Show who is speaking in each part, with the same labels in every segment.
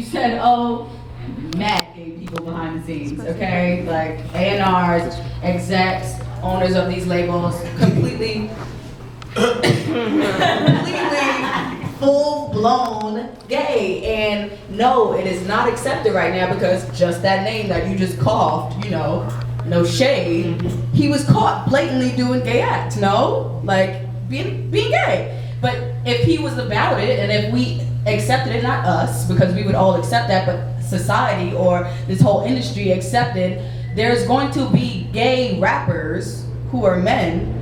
Speaker 1: said, oh, mad gay people behind the scenes, okay? Like A&Rs, execs, owners of these labels, completely full-blown gay. And no, it is not accepted right now because just that name that you just coughed, you know, no shade, he was caught blatantly doing gay acts, no? Like, being gay. But if he was about it, and if we accepted it, not us, because we would all accept that, but society or this whole industry accepted, there's going to be gay rappers who are men,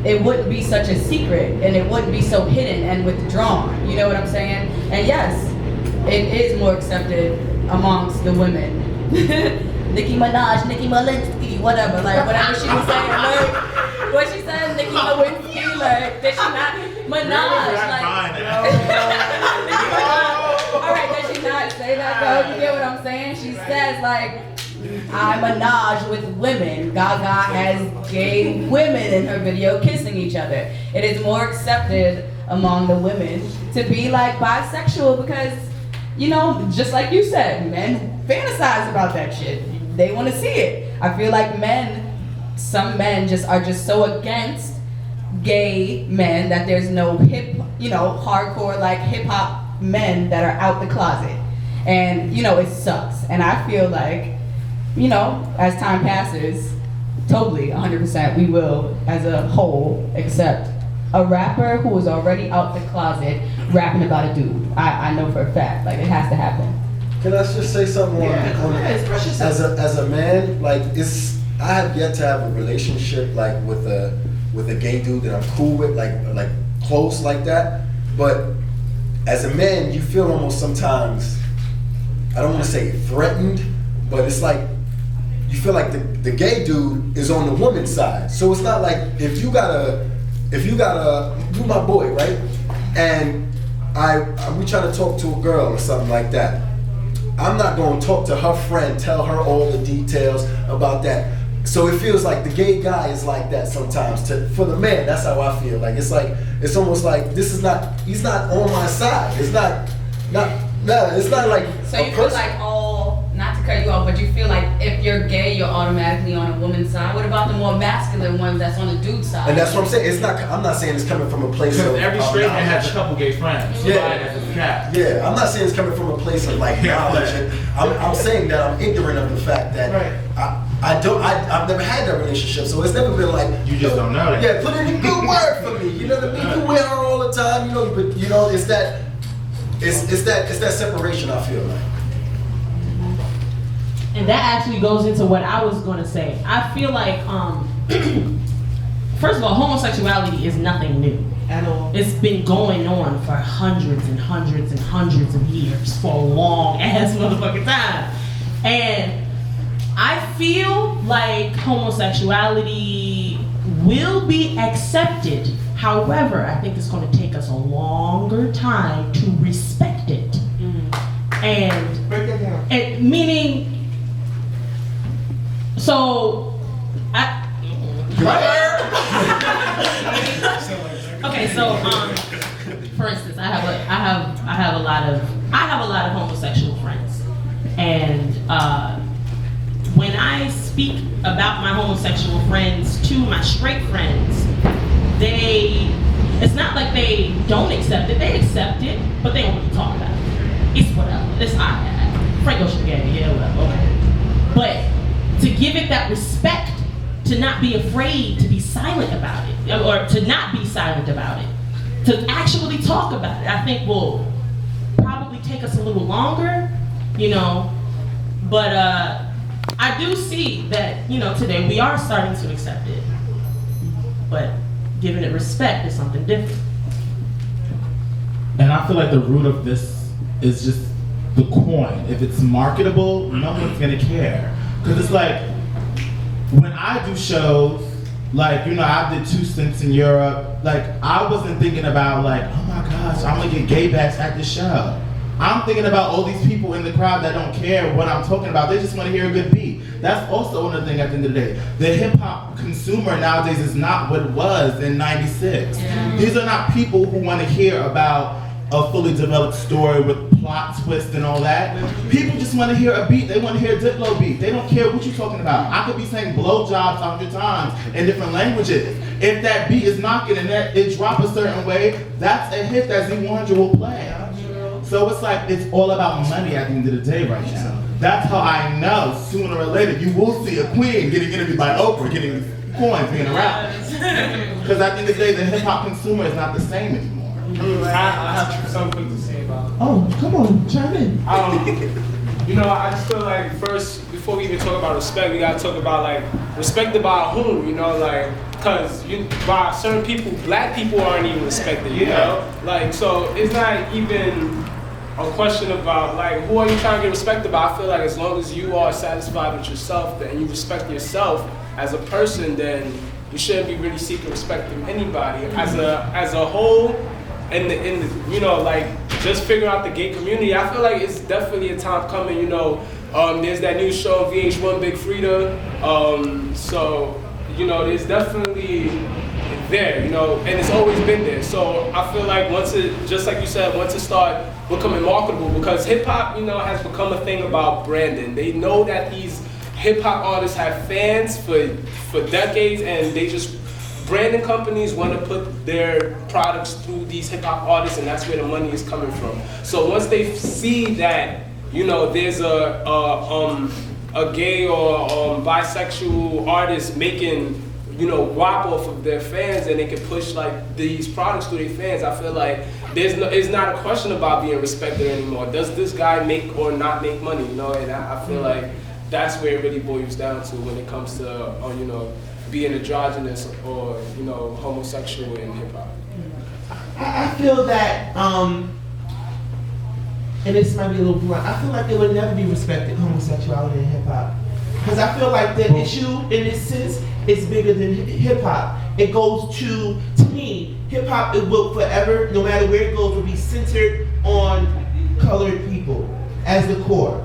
Speaker 1: it wouldn't be such a secret, and it wouldn't be so hidden and withdrawn, you know what I'm saying? And yes, it is more accepted amongst the women. Nicki Minaj, Nicki Malinsky, whatever, like whatever she was saying, like, what she said, Nicki Malinsky, like, did she not, Minaj, like, alright, did she not say that though, you get what I'm saying? She says, like, I Minaj with women. Gaga has gay women in her video kissing each other. It is more accepted among the women to be like bisexual because, you know, just like you said, men fantasize about that shit. They want to see it. I feel like some men are just so against gay men that there's no hardcore like hip hop men that are out the closet. And, you know, it sucks. And I feel like, you know, as time passes, totally, 100%, we will, as a whole, accept a rapper who is already out the closet rapping about a dude. I know for a fact, like, it has to happen.
Speaker 2: Can I just say something as a man, like, I have yet to have a relationship, like, with a gay dude that I'm cool with, like close like that, but as a man, you feel almost sometimes, I don't want to say threatened, but it's like, you feel like the gay dude is on the woman's side. So it's not like if you gotta, you my boy, right? And we try to talk to a girl or something like that. I'm not gonna talk to her friend, tell her all the details about that. So it feels like the gay guy is like that sometimes. For the man, that's how I feel. Like it's almost like he's not on my side. It's not like.
Speaker 1: So you feel like not to cut you off, but you feel like if you're gay, you're automatically on a woman's side. What about the more masculine ones that's on the dude's side?
Speaker 2: And that's what I'm saying. I'm not saying it's coming from a place of
Speaker 3: every straight man has a couple gay friends.
Speaker 2: Yeah, yeah. I'm not saying it's coming from a place of like knowledge. I'm saying that I'm ignorant of the fact that I've never had that relationship, so it's never been like
Speaker 3: you just don't know that.
Speaker 2: Yeah, put in a good word for me. You know what I mean? You wear her all the time, you know. But you know, it's that separation. I feel like.
Speaker 4: And that actually goes into what I was going to say. I feel like, first of all, homosexuality is nothing new at all. It's been going on for hundreds and hundreds and hundreds of years for a long ass motherfucking time. And I feel like homosexuality will be accepted. However, I think it's going to take us a longer time to respect it. Mm-hmm. And break it down. And meaning. So, okay. So, for instance, I have a lot of homosexual friends, and when I speak about my homosexual friends to my straight friends, it's not like they don't accept it. They accept it, but they don't want to talk about it. It's whatever. It's Frank Ocean gay. Yeah, whatever. Okay, but to give it that respect, to not be afraid to be silent about it, or to not be silent about it, to actually talk about it, I think will probably take us a little longer, you know, but I do see that, you know, today we are starting to accept it, but giving it respect is something different.
Speaker 3: And I feel like the root of this is just the coin. If it's marketable, no one's gonna care. Because it's like, when I do shows, like, you know, I did 2 stints in Europe, like, I wasn't thinking about, like, oh my gosh, I'm gonna get gay backs at this show. I'm thinking about all these people in the crowd that don't care what I'm talking about. They just want to hear a good beat. That's also another thing at the end of the day. The hip-hop consumer nowadays is not what it was in '96. Yeah. These are not people who want to hear about a fully developed story with plot twist and all that. People just want to hear a beat. They want to hear a Diplo beat. They don't care what you're talking about. I could be saying blowjobs 100 times in different languages. If that beat is knocking and that it drop a certain way, that's a hit that Z100 will play. So it's like, it's all about money at the end of the day right now. That's how I know sooner or later you will see a queen getting interviewed by Oprah, getting coins being around. Because at the end of the day, the hip hop consumer is not the same anymore.
Speaker 5: I have something to say about it.
Speaker 3: Oh, come on, chime in.
Speaker 5: I just feel like first, before we even talk about respect, we gotta talk about like respected by whom, because by certain people, black people aren't even respected, you know? Like, so it's not even a question about like who are you trying to get respected by. I feel like as long as you are satisfied with yourself and you respect yourself as a person, then you shouldn't be really seeking respect from anybody. As a whole, in the like just figuring out the gay community, I feel like it's definitely a time coming. There's that new show VH1 Big Frida. So there's definitely there, and it's always been there. So I feel like once it start becoming marketable, because hip hop, has become a thing about branding. They know that these hip hop artists have fans for decades, and they just branding companies want to put their products through these hip hop artists, and that's where the money is coming from. So once they see that, there's a gay or bisexual artist making guap off of their fans, and they can push like these products to their fans, I feel like it's not a question about being respected anymore. Does this guy make or not make money? And I feel like that's where it really boils down to when it comes to being androgynous or homosexual in hip hop.
Speaker 6: I feel that, and this might be a little blunt, I feel like it would never be respected, homosexuality in hip hop. Because I feel like the issue in this sense is bigger than hip hop. It goes to me, hip hop, it will forever, no matter where it goes, will be centered on colored people as the core.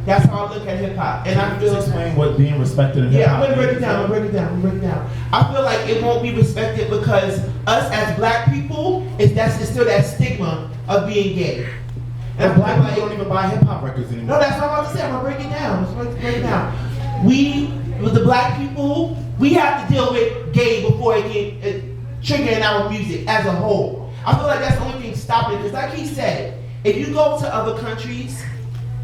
Speaker 6: That's how I look at hip hop. And I feel
Speaker 3: explain what being respected in hip hop.
Speaker 6: Yeah, I'm gonna break it down. I feel like it won't be respected because us as black people, it's still that stigma of being gay.
Speaker 3: And black people don't even buy hip hop records anymore.
Speaker 6: No, that's what I'm about to say. I'm gonna break it down. We, with the black people, we have to deal with gay before it can trigger in our music as a whole. I feel like that's the only thing stopping it. Because like he said, if you go to other countries,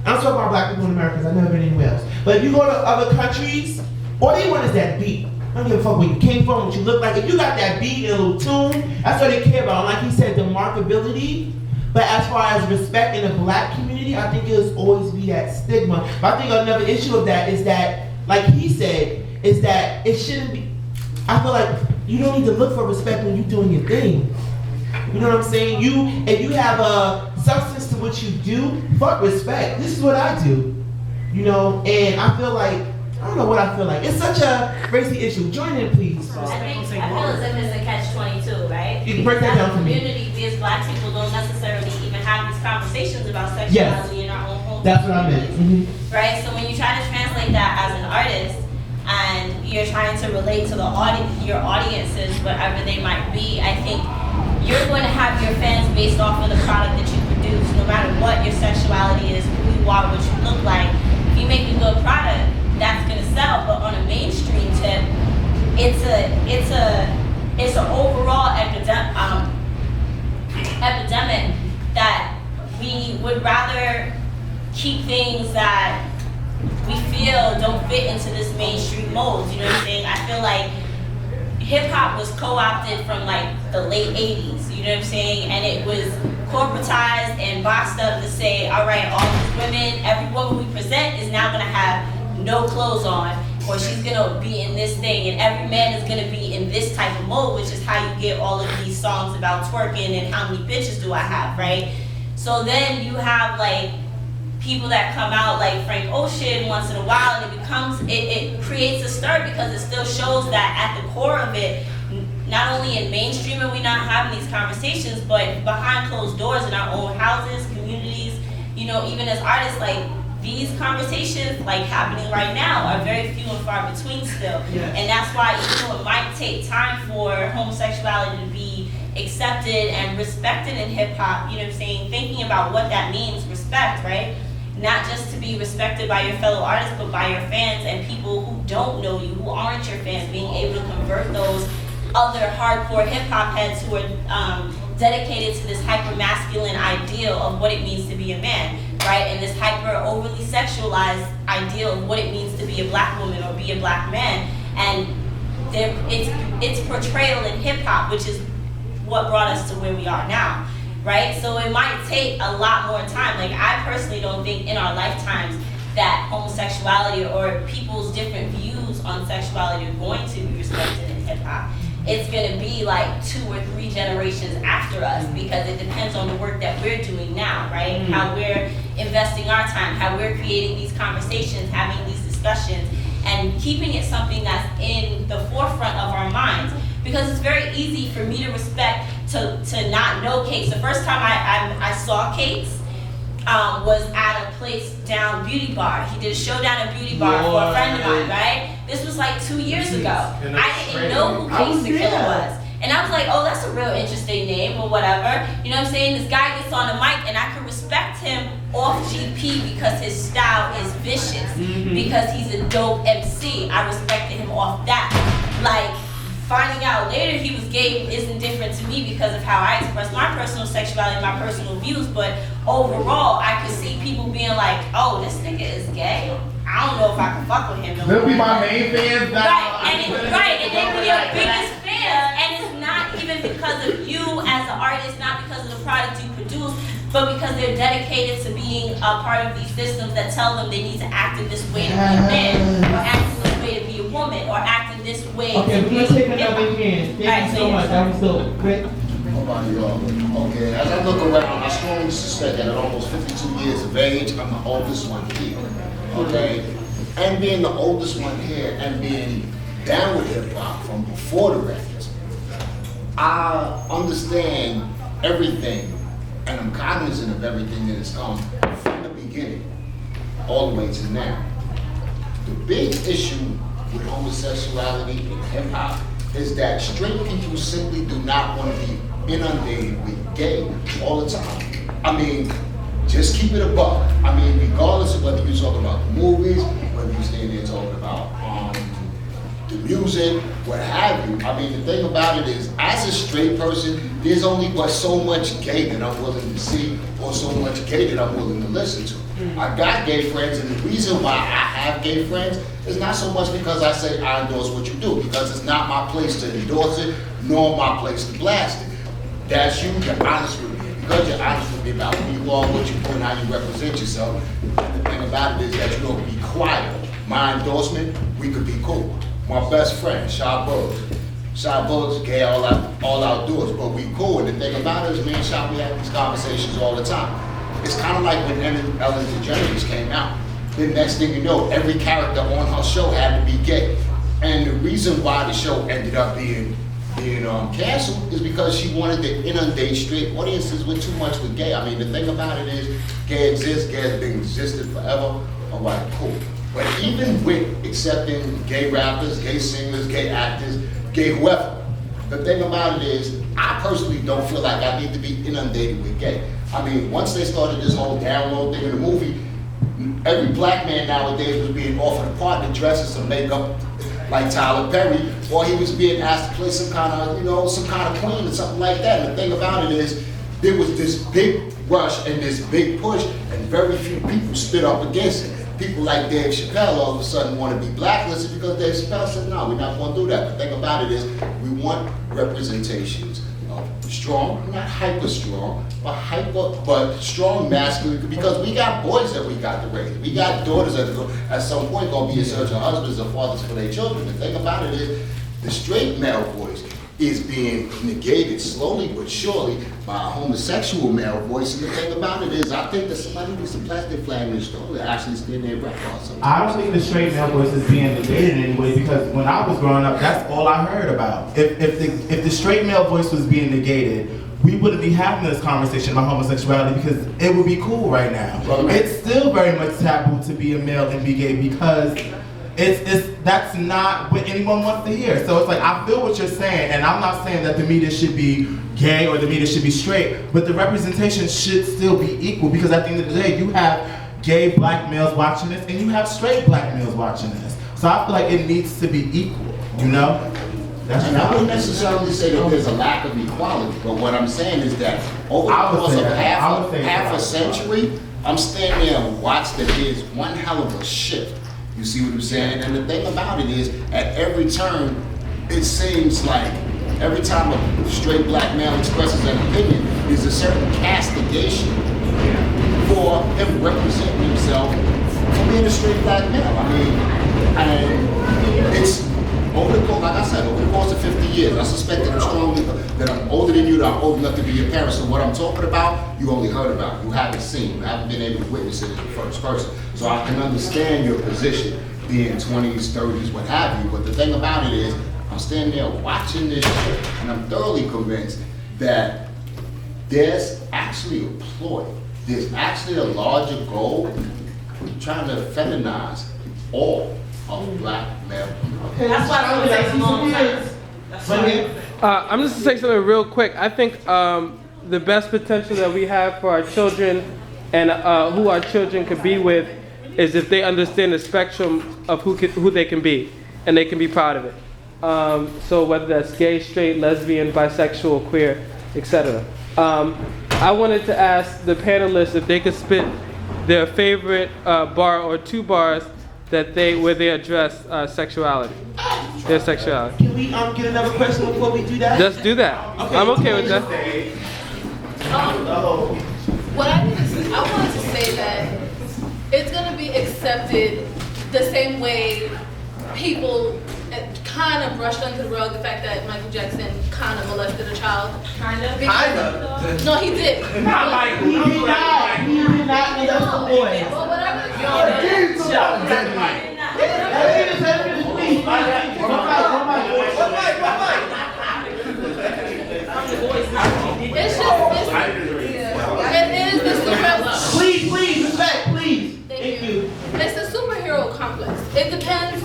Speaker 6: I'm talking about black people in America because I've never been anywhere else. But if you go to other countries, all they want is that beat. I don't give a fuck where you came from, what you look like. If you got that beat and a little tune, that's what they care about. And like he said, the marketability. But as far as respect in the black community, I think it'll always be that stigma. But I think another issue of that is that, like he said, is that it shouldn't be, I feel like you don't need to look for respect when you're doing your thing. You know what I'm saying? If you have a substance to what you do, fuck respect. This is what I do. And I feel like, I don't know what I feel like. It's such a racy issue. Join in, please.
Speaker 7: I feel as if it's a catch-22, right?
Speaker 6: You can break that down for me.
Speaker 7: Community, we as black people don't necessarily even have these conversations about sexuality in our own home.
Speaker 6: That's what I meant. Mm-hmm.
Speaker 7: Right? So when you try to translate that as an artist, and you're trying to relate to your audiences, whatever they might be, I think you're going to have your fans based off of the product that you produce, no matter what your sexuality is, who you are, what you look like. If you make a good product, that's going to sell. But on a mainstream tip, it's an overall epidemic that we would rather keep things that we feel don't fit into this mainstream mold. You know what I'm saying? I feel like hip hop was co-opted from like the late 80s, you know what I'm saying? And it was corporatized and boxed up to say, all right, all these women, every woman we present is now gonna have no clothes on, or she's gonna be in this thing, and every man is gonna be in this type of mode, which is how you get all of these songs about twerking and how many bitches do I have, right? So then you have like people that come out like Frank Ocean once in a while, and it creates a stir because it still shows that at the core of it, not only in mainstream are we not having these conversations, but behind closed doors in our own houses, communities, even as artists, like these conversations like happening right now are very few and far between still. Yes. And that's why even though it might take time for homosexuality to be accepted and respected in hip hop, you know what I'm saying, thinking about what that means, respect, right? Not just to be respected by your fellow artists, but by your fans and people who don't know you, who aren't your fans, being able to convert those other hardcore hip hop heads who are dedicated to this hyper masculine ideal of what it means to be a man, right? And this hyper overly sexualized ideal of what it means to be a black woman or be a black man. And it's portrayal in hip hop, which is what brought us to where we are now, right? So it might take a lot more time. Like, I personally don't think in our lifetimes that homosexuality or people's different views on sexuality are going to be respected in hip hop. It's gonna be like 2 or 3 generations after us, because it depends on the work that we're doing now, right? How we're investing our time, how we're creating these conversations, having these discussions, and keeping it something that's in the forefront of our minds. Because it's very easy for me to respect, to not know Cakes. The first time I saw Cakes was at a place down Beauty Bar. He did a show down at Beauty Bar for a friend of mine, right? This was like 2 years ago. I didn't know who Cakes the Killa was. And I was like, oh, that's a real interesting name or whatever. You know what I'm saying? This guy gets on the mic and I could respect him off GP because his style is vicious. Because he's a dope MC. I respected him off that. Like, finding out later he was gay isn't different to me because of how I express my personal sexuality, my personal views, but overall, I could see people being like, oh, this nigga is gay. I don't know if I can fuck with him no more.
Speaker 3: They'll be my main fans now.
Speaker 7: Right, and they be your biggest fans, and it's not even because of you as an artist, not because of the product you produce, but because they're dedicated to being a part of these systems that tell them they need to act in this way to be a man, or act in this way to be a woman, or act in this way
Speaker 6: Okay,
Speaker 7: to
Speaker 6: we're
Speaker 7: be
Speaker 6: gonna take another hand. Thank you so much. That was dope. Great.
Speaker 8: Nobody y'all. Okay, as I look around, I strongly suspect that at almost 52 years of age, I'm the oldest one here. Okay? And being the oldest one here and being down with hip hop from before the records, I understand everything and I'm cognizant of everything that has come from the beginning all the way to now. The big issue with homosexuality in hip hop is that straight people simply do not want to be inundated with gay all the time. I mean, just keep it a buck. I mean, regardless of whether you're talking about the movies, whether you're standing there talking about the music, what have you. I mean, the thing about it is, as a straight person, there's only but so much gay that I'm willing to see, or so much gay that I'm willing to listen to. I got gay friends, and the reason why I have gay friends is not so much because I say I endorse what you do, because it's not my place to endorse it, nor my place to blast it. That's you, you're honest with me. Because you're honest with me about who you are, what you do, and how you represent yourself. And the thing about it is that you don't be quiet. My endorsement, we could be cool. My best friend, Shy Bugs. Shy Bugs, gay all outdoors, but we cool. And the thing about it is, me and Shy, we have these conversations all the time. It's kind of like when Ellen DeGeneres came out. The next thing you know, every character on her show had to be gay. And the reason why the show ended up being canceled is because she wanted to inundate straight audiences with too much with gay. I mean, the thing about it is, gay exists, gay has been existed forever. All right, cool. But even with accepting gay rappers, gay singers, gay actors, gay whoever, the thing about it is, I personally don't feel like I need to be inundated with gay. I mean, once they started this whole download thing in the movie, every black man nowadays was being offered a part to dress and some makeup like Tyler Perry, or he was being asked to play some kind of queen or something like that. And the thing about it is, there was this big rush and this big push, and very few people stood up against it. People like Dave Chappelle all of a sudden want to be blacklisted because Dave Chappelle said, no, we're not going to do that. The thing about it is, we want representations of strong, not hyper strong, but strong masculine, because we got boys that we got to raise. We got daughters that at some point going to be in search of husbands or fathers for their children. The thing about it is, the straight male voice is being negated slowly but surely by a homosexual male voice. And the thing about it is, I think that somebody needs a plastic flag in the store to actually stand there and rap or something.
Speaker 3: I don't think the straight male voice is being negated in any way, because when I was growing up, that's all I heard about. If the straight male voice was being negated, we wouldn't be having this conversation about homosexuality, because it would be cool right now. It's still very much taboo to be a male and be gay, because that's not what anyone wants to hear. So it's like, I feel what you're saying, and I'm not saying that the media should be gay or the media should be straight, but the representation should still be equal, because at the end of the day, you have gay black males watching this, and you have straight black males watching this. So I feel like it needs to be equal, you know?
Speaker 8: And I wouldn't necessarily say that there's a lack of equality, but what I'm saying is that over the course of half a century, I'm standing there and watch that there's one hell of a shift. You see what I'm saying? And the thing about it is, at every turn, it seems like every time a straight black male expresses an opinion, there's a certain castigation for him representing himself for being a straight black male. I mean, and it's over the course, like I said, over the course of 50 years, I suspect that I'm strongly, that I'm older than you, that I'm old enough to be your parent. So what I'm talking about, you only heard about, you haven't seen, you haven't been able to witness it in the first person. So I can understand your position, being 20s, 30s, what have you, but the thing about it is, I'm standing there watching this shit, and I'm thoroughly convinced that there's actually a ploy. There's actually a larger goal trying to feminize all of black male.
Speaker 7: That's why I'm gonna take a long time.
Speaker 5: I'm just gonna say something real quick. I think the best potential that we have for our children and who our children could be with is if they understand the spectrum of who they can be, and they can be proud of it. So whether that's gay, straight, lesbian, bisexual, queer, etc. I wanted to ask the panelists if they could spit their favorite bar or two bars that where they address sexuality, their sexuality.
Speaker 6: Can we get another question before we do that?
Speaker 5: Just do that.
Speaker 6: Okay.
Speaker 5: I'm okay with that.
Speaker 9: What I wanted to say that it's gonna be accepted the same way people kind of brushed under the rug the fact that Michael Jackson kind of molested a child.
Speaker 7: Kind of.
Speaker 9: No, he did.
Speaker 6: Not like he did not molest the boy.
Speaker 9: Well, whatever. It is the super.
Speaker 6: Please, respect, please.
Speaker 9: Thank you. It's a superhero complex. It depends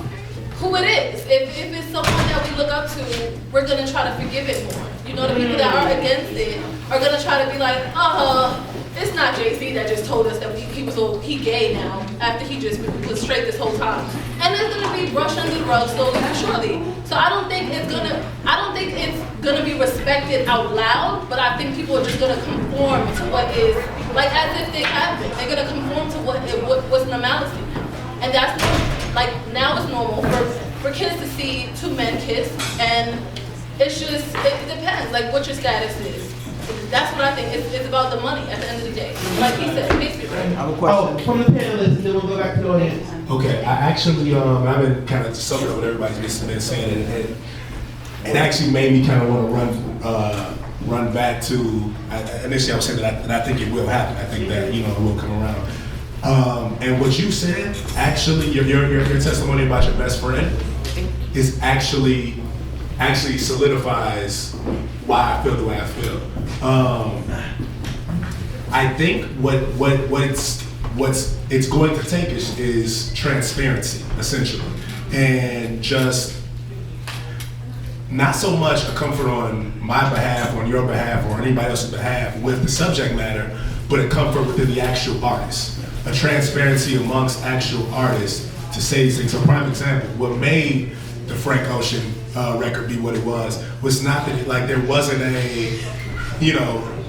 Speaker 9: who it is. If it's someone that we look up to, we're gonna try to forgive it more. You know, the people that are against it are gonna try to be like, it's not Jay-Z that just told us that he gay now after he just was straight this whole time. And it's gonna be brushed under the rug slowly but surely. So I don't think it's gonna be respected out loud, but I think people are just gonna conform to what is, like as if they have been. They're gonna conform to what's normality now. And that's like now it's normal for kids to see two men kiss, and it depends like what your status is. That's what I think. It's about the money at the end of the day. Like he said, basically.
Speaker 6: I have a question. From the panelists, and then we'll go back to the audience.
Speaker 10: Okay, I actually, I've been kind of sucking up what everybody's been saying, and it actually made me kind of want to run back to, initially I was saying that I think it will happen. I think that, it will come around. And what you said, actually, your testimony about your best friend is actually solidifies why I feel the way I feel. I think what it's going to take is transparency, essentially, and just not so much a comfort on my behalf, on your behalf, or anybody else's behalf with the subject matter, but a comfort within the actual artist, a transparency amongst actual artists to say these things. So, prime example, what made the Frank Ocean record be what it was not that there wasn't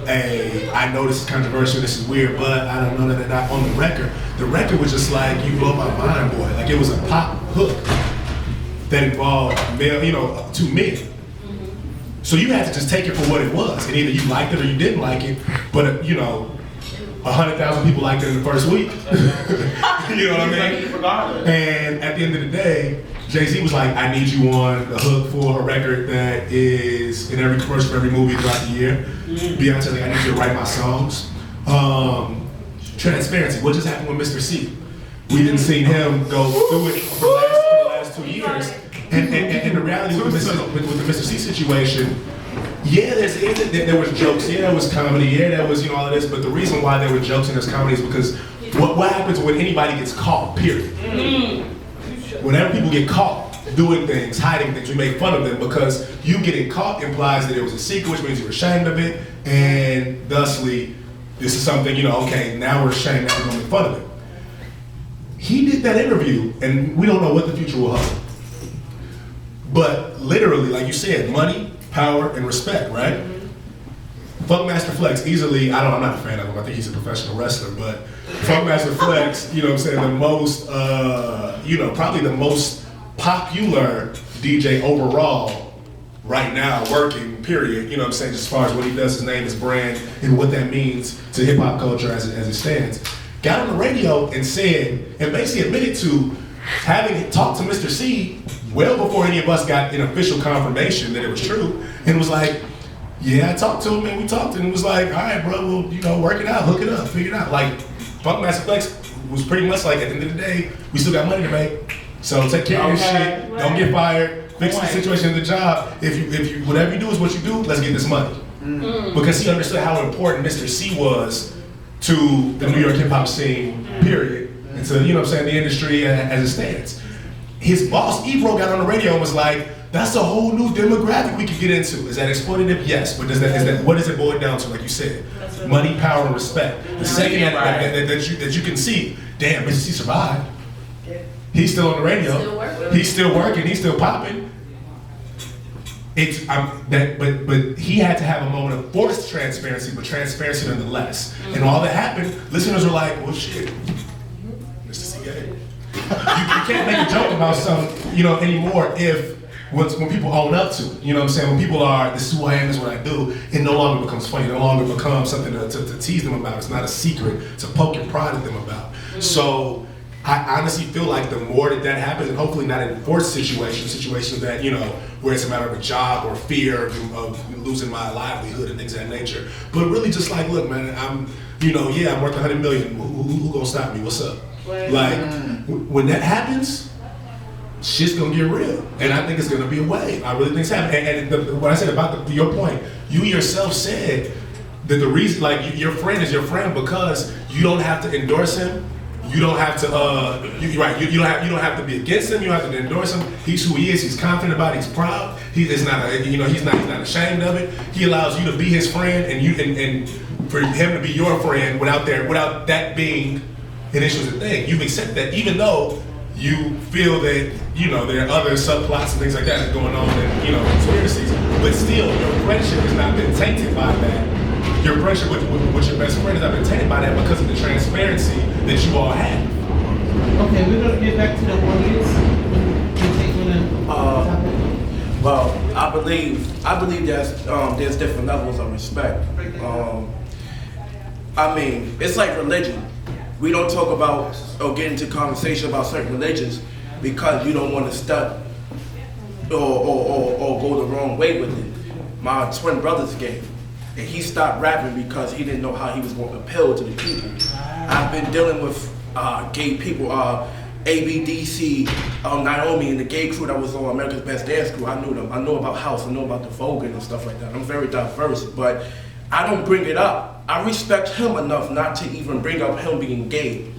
Speaker 10: I know this is controversial, this is weird, but I don't know that on the record. The record was just like, you blow my mind, boy. Like, it was a pop hook that involved male, two men. So you had to just take it for what it was, and either you liked it or you didn't like it. But 100,000 people liked it in the first week. You know what I mean? And at the end of the day, Jay-Z was like, I need you on the hook for a record that is in every commercial, every movie throughout the year. Beyonce, like, I need you to write my songs. Transparency, what just happened with Mr. C? We didn't see him go through it for the last 2 years. And the reality with the Mr. C situation, yeah, there was jokes, yeah, there was comedy, yeah, there was all of this, but the reason why there were jokes and there's comedy is because what happens when anybody gets caught, period. whenever people get caught doing things, hiding things, we make fun of them because you getting caught implies that it was a secret, which means you're ashamed of it, and thusly, this is something, okay, now we're ashamed, now we're gonna make fun of it. He did that interview, and we don't know what the future will hold. But literally, like you said, money, power, and respect, right? Funkmaster Flex, easily, I'm not a fan of him, I think he's a professional wrestler, but Funkmaster Flex, the most, probably the most popular DJ overall right now, working, period, just as far as what he does, his name, his brand, and what that means to hip hop culture as it stands. Got on the radio and said, and basically admitted to having talked to Mr. C well before any of us got an official confirmation that it was true, and was like, yeah, I talked to him and we talked, and it was like, all right, bro, well, work it out, hook it up, figure it out. Like, Funkmaster Flex was pretty much like, at the end of the day, we still got money to make, so take care of your shit, don't get fired, fix the situation of the job. If you whatever you do is what you do, let's get this money. Because he understood how important Mr. C was to the New York hip hop scene, period, and to, the industry as it stands. His boss, Ebro, got on the radio and was like, that's a whole new demographic we could get into. Is that exploitative? Yes, but what does it boil down to, like you said? Money, power, and respect. The second that you can see, damn, Mr. C survived. He's still on the radio. He's still working. He's still popping. But he had to have a moment of forced transparency, but transparency nonetheless. And all that happened, listeners were like, well, shit, Mr. C gay. You can't make a joke about something, anymore when people own up to it. When people are, this is who I am, this is what I do, it no longer becomes funny, it no longer becomes something to tease them about. It's not a secret to poke and prod at them about. So I honestly feel like the more that happens, and hopefully not in forced situations that, where it's a matter of a job or fear of losing my livelihood and things of that nature. But really just like, look, man, I'm worth $100 million. Who gonna stop me? What's up? Like, when that happens, shit's gonna get real. And I think it's gonna be a wave. I really think it's happening. And what I said about your point, you yourself said that the reason, like, your friend is your friend because you don't have to endorse him. You don't have to, you don't have to be against him. You don't have to endorse him. He's who he is. He's confident about it. He's proud. He's not ashamed of it. He allows you to be his friend, and for him to be your friend without that being an issue as a thing. You've accepted that, even though you feel that there are other subplots and things like that going on, and conspiracies. But still, your friendship has not been tainted by that. Your friendship with your best friend has not been tainted by that because of the transparency that you all have.
Speaker 6: Okay, we're gonna get back to the audience.
Speaker 11: Well, I believe there's different levels of respect. It's like religion. We don't talk about or get into conversation about certain religions because you don't want to step or go the wrong way with it. My twin brother's gay, and he stopped rapping because he didn't know how he was going to appeal to the people. I've been dealing with gay people, ABDC, Naomi, and the gay crew that was on America's Best Dance Crew. I knew them. I know about House. I know about the Vogan and stuff like that. I'm very diverse, but I don't bring it up. I respect him enough not to even bring up him being gay.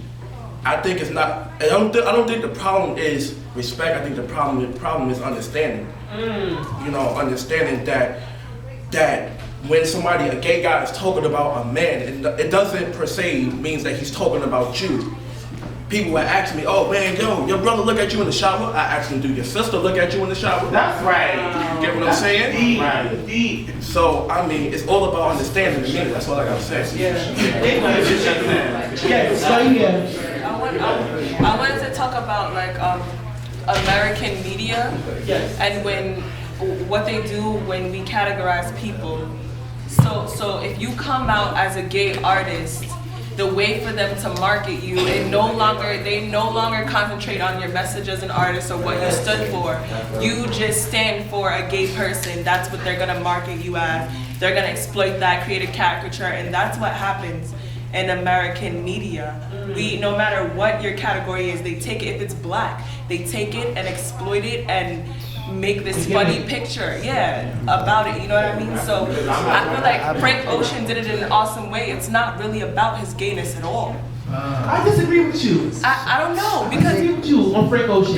Speaker 11: I think it's not. I don't think the problem is respect. I think the problem is understanding. Understanding that when a gay guy is talking about a man, it doesn't per se means that he's talking about you. People will ask me, oh man, your brother look at you in the shower. I ask him, do your sister look at you in the shower?
Speaker 6: That's right.
Speaker 11: You get what I'm saying?
Speaker 6: Deep.
Speaker 11: Right. Deep. So, it's all about understanding to me. That's all I gotta say.
Speaker 12: I wanted to talk about American media and what they do when we categorize people. So if you come out as a gay artist, the way for them to market you, they no longer concentrate on your message as an artist or what you stood for. You just stand for a gay person. That's what they're gonna market you as. They're gonna exploit that, create a caricature, and that's what happens in American media. No matter what your category is, they take it, if it's black, they take it and exploit it and make this funny picture, about it, you know what I mean? So I feel like Frank Ocean did it in an awesome way. It's not really about his gayness at all.
Speaker 6: I disagree with you.
Speaker 12: I don't know
Speaker 6: I
Speaker 12: because
Speaker 6: disagree with you on Frank Ocean.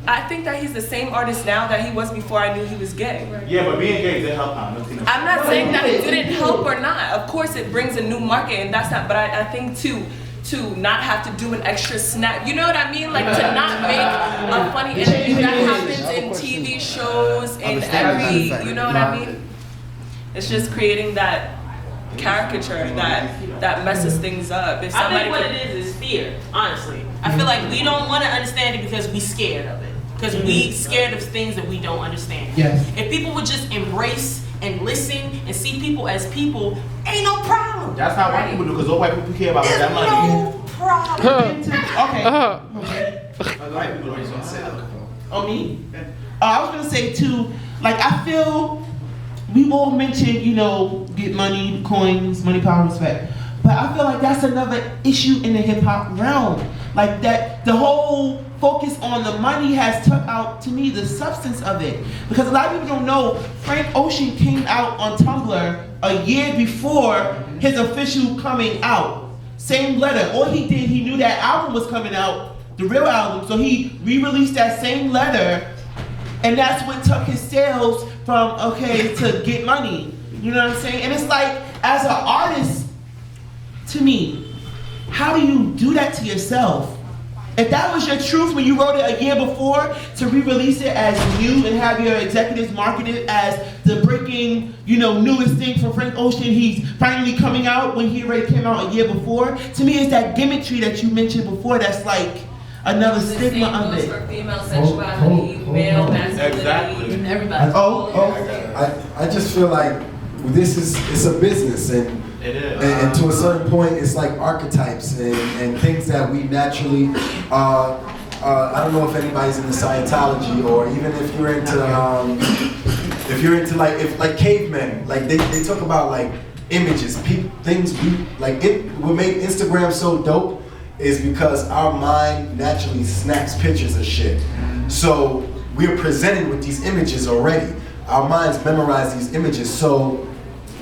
Speaker 12: I think that he's the same artist now that he was before I knew he was gay.
Speaker 3: Yeah, but being gay didn't help out.
Speaker 12: I'm not saying that it didn't help or not. Of course, it brings a new market, and that's not. But I think to not have to do an extra snap, you know what I mean? Like to not make a funny interview that happens in TV shows in every, you know what I mean? It's just creating that caricature that messes things up. If
Speaker 4: I
Speaker 12: somebody
Speaker 4: think what it is fear, honestly. I feel like we don't want to understand it because we scared of it. Because we scared of things that we don't understand.
Speaker 6: Yes.
Speaker 4: If people would just embrace and listen and see people as people, ain't no problem.
Speaker 3: That's how white people do, because those white people care about that money.
Speaker 4: No problem.
Speaker 6: Okay.
Speaker 3: White people don't even say that.
Speaker 6: Oh, me? I was gonna say too, like I feel we all mentioned, you know, get money, coins, money, power, respect. But I feel like that's another issue in the hip hop realm. Like that, the whole focus on the money has took out, to me, the substance of it. Because a lot of people don't know, Frank Ocean came out on Tumblr a year before his official coming out. Same letter. All he did, he knew that album was coming out, the real album, so he re-released that same letter, and that's what took his sales from, okay, to get money. You know what I'm saying? And it's like, as an artist, to me, how do you do that to yourself? If that was your truth when you wrote it a year before, to re-release it as new and have your executives market it as the breaking, you know, newest thing for Frank Ocean, he's finally coming out when he already came out a year before. To me, it's that gimmickry that you mentioned before that's like another stigma of it.
Speaker 7: For female sexuality, male masculinity,
Speaker 11: Exactly.
Speaker 7: and everybody.
Speaker 2: I just feel like it's a business, and
Speaker 3: It is.
Speaker 2: and to a certain point, it's like archetypes and things that we naturally. I don't know if anybody's into Scientology, or even if you're into like cavemen, like they talk about like images, things we like. What made Instagram so dope is because our mind naturally snaps pictures of shit. So we're presented with these images already. Our minds memorize these images. So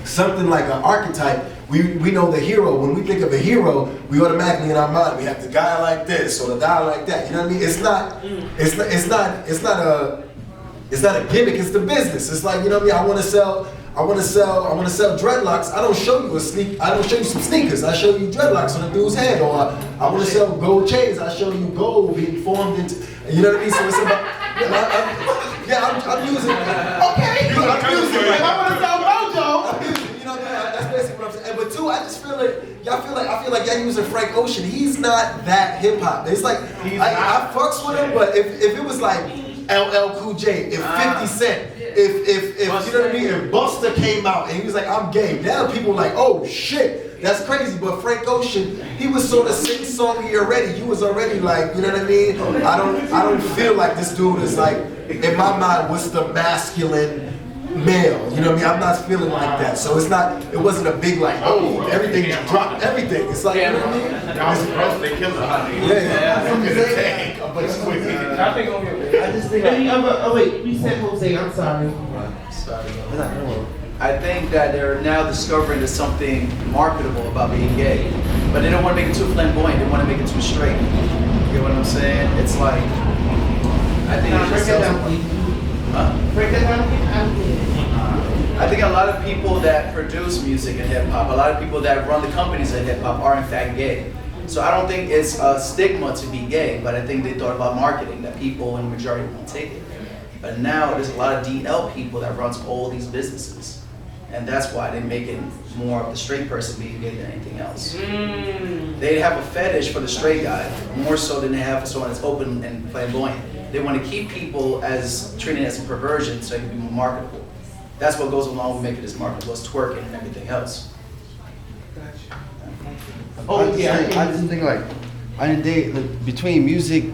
Speaker 2: something like an archetype, we know the hero. When we think of a hero, we automatically in our mind we have the guy like this or the guy like that. You know what I mean? It's not a gimmick. It's the business. It's like, you know what I mean? I want to sell dreadlocks. I don't show you some sneakers. I show you dreadlocks on a dude's head. Or I want to sell gold chains. I show you gold being formed into. You know what I mean? So it's about. I'm using. Okay. I'm using.
Speaker 6: Like I want to sell Mojo.
Speaker 2: You know, that's basically what I'm saying. But two, I just feel like I feel like y'all using Frank Ocean. He's not that hip hop. It's like I fucks with him, but if it was like LL Cool J, if 50 Cent, if you know what I mean, if Busta came out and he was like, I'm gay, now people are like, oh shit, that's crazy. But Frank Ocean, he was sort of sing-songy already. He was already like, you know what I mean? I don't feel like this dude is like, in my mind, what's the masculine male, you know what I mean? I'm not feeling like that. So it wasn't a big like, oh, everything dropped everything. It's like, you know what I mean?
Speaker 3: That was the first they killed her.
Speaker 6: I just think. Oh wait, we said Jose. I'm sorry.
Speaker 13: I think that they're now discovering there's something marketable about being gay, but they don't want to make it too flamboyant. They want to make it too straight. You get what I'm saying? It's like, I think it's just
Speaker 6: Break that down.
Speaker 13: I think a lot of people that produce music in hip hop, a lot of people that run the companies in hip hop are in fact gay. So I don't think it's a stigma to be gay, but I think they thought about marketing that people in the majority won't take it. But now there's a lot of DL people that runs all these businesses. And that's why they make it more of the straight person being gay than anything else. They have a fetish for the straight guy, more so than they have for someone that's open and flamboyant. They want to keep people as treated as a perversion so it can be more marketable. That's what goes along with making this marketable, is twerking and everything else.
Speaker 6: Oh yeah.
Speaker 14: I just think like, on a day, like, between music